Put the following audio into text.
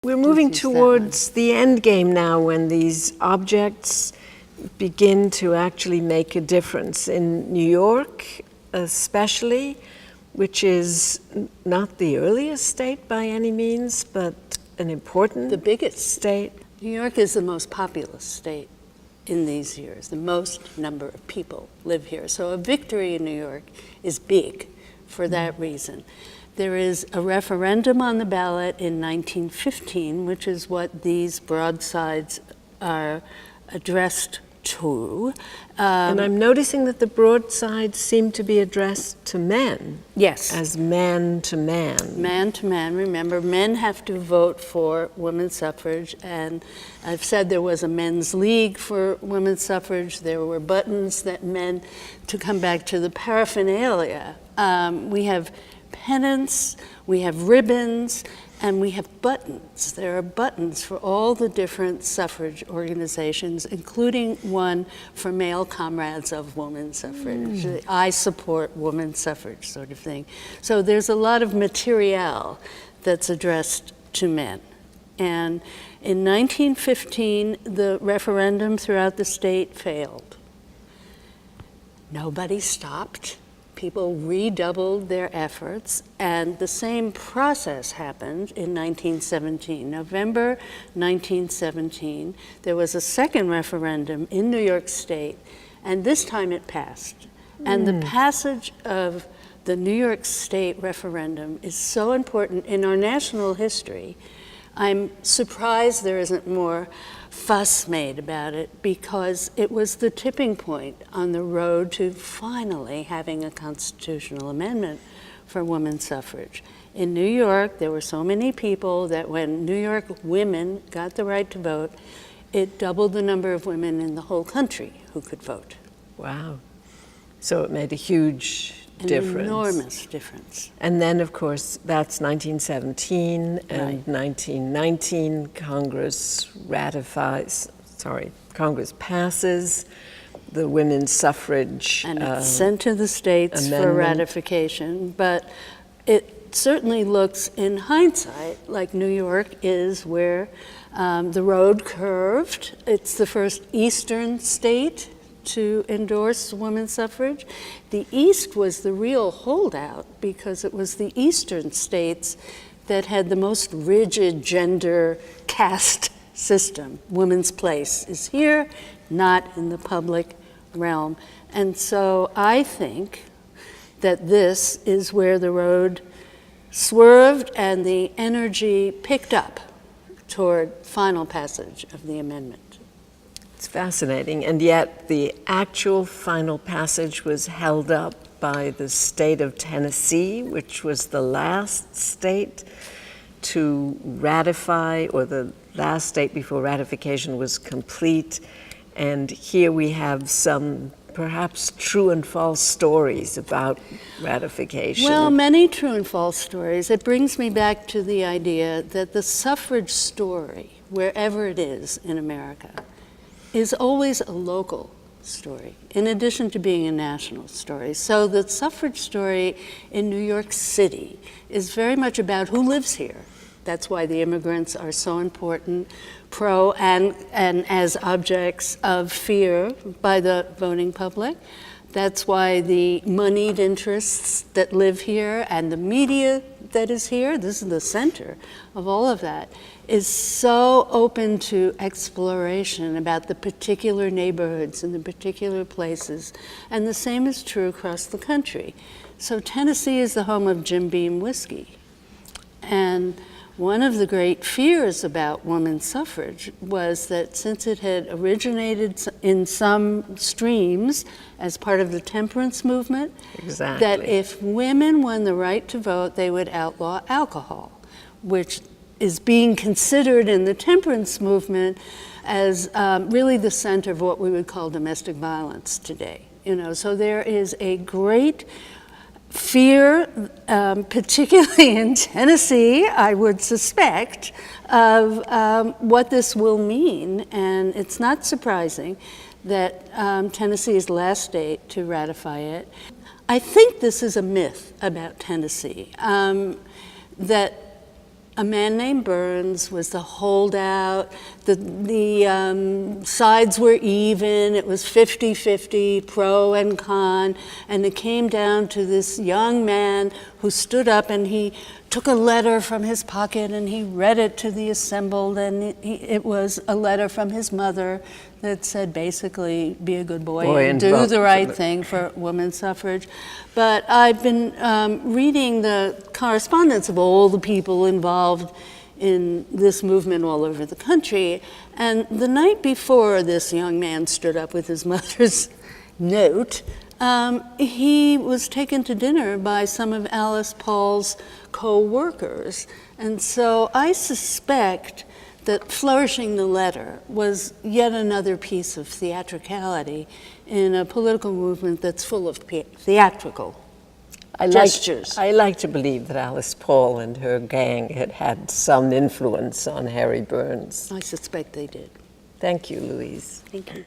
We're moving towards the end game now, when these objects begin to actually make a difference. In New York, especially, which is not the earliest state by any means, but an important, the biggest state. New York is the most populous state in these years. The most number of people live here. So a victory in New York is big for that reason. There is a referendum on the ballot in 1915, which is what these broadsides are addressed to. And I'm noticing that the broadsides seem to be addressed to men. Yes. As man to man. Man to man. Remember, men have to vote for women's suffrage, and I've said there was a men's league for women's suffrage. There were buttons that men, to come back to the paraphernalia, we have pennants, we have ribbons, and we have buttons. There are buttons for all the different suffrage organizations, including one for male comrades of women's suffrage. I support women's suffrage sort of thing. So there's a lot of material that's addressed to men. And in 1915, the referendum throughout the state failed. Nobody stopped. People redoubled their efforts, and the same process happened in 1917. November 1917, there was a second referendum in New York State, and this time it passed. And the passage of the New York State referendum is so important in our national history. I'm surprised there isn't more fuss made about it, because it was the tipping point on the road to finally having a constitutional amendment for women's suffrage. In New York, there were so many people that when New York women got the right to vote, it doubled the number of women in the whole country who could vote. Wow. So it made a huge difference. An enormous difference. And then, of course, that's 1917, and Right. 1919, Congress passes the women's suffrage. And it's sent to the states for amendment. ratification, but it certainly looks, in hindsight, like New York is where the road curved. It's the first eastern state to endorse women's suffrage. The East was the real holdout, because it was the eastern states that had the most rigid gender caste system. Women's place is here, not in the public realm. And so I think that this is where the road swerved and the energy picked up toward final passage of the amendment. It's fascinating, and yet the actual final passage was held up by the state of Tennessee, which was the last state to ratify, or the last state before ratification was complete. And here we have some perhaps true and false stories about ratification. Well, many true and false stories. It brings me back to the idea that the suffrage story, wherever it is in America, is always a local story, in addition to being a national story. So the suffrage story in New York City is very much about who lives here. That's why the immigrants are so important, pro and as objects of fear by the voting public. That's why the moneyed interests that live here and the media that is here, this is the center of all of that, is so open to exploration about the particular neighborhoods and the particular places. And the same is true across the country. So Tennessee is the home of Jim Beam whiskey. And one of the great fears about women's suffrage was that since it had originated in some streams as part of the temperance movement, Exactly. that if women won the right to vote, they would outlaw alcohol, which is being considered in the temperance movement as really the center of what we would call domestic violence today. So there is a great fear, particularly in Tennessee, I would suspect, of what this will mean. And it's not surprising that Tennessee is the last state to ratify it. I think this is a myth about Tennessee, that a man named Burns was the holdout. The sides were even. It was 50-50, pro and con. And it came down to this young man who stood up and he took a letter from his pocket and he read it to the assembled. And it was a letter from his mother that said basically, be a good boy and do the right thing for women's suffrage. But I've been reading the correspondence of all the people involved in this movement all over the country. And the night before this young man stood up with his mother's note, he was taken to dinner by some of Alice Paul's co-workers. And so I suspect that flourishing the letter was yet another piece of theatricality in a political movement that's full of theatrical gestures. I like to believe that Alice Paul and her gang had had some influence on Harry Burns. I suspect they did. Thank you, Louise. Thank you.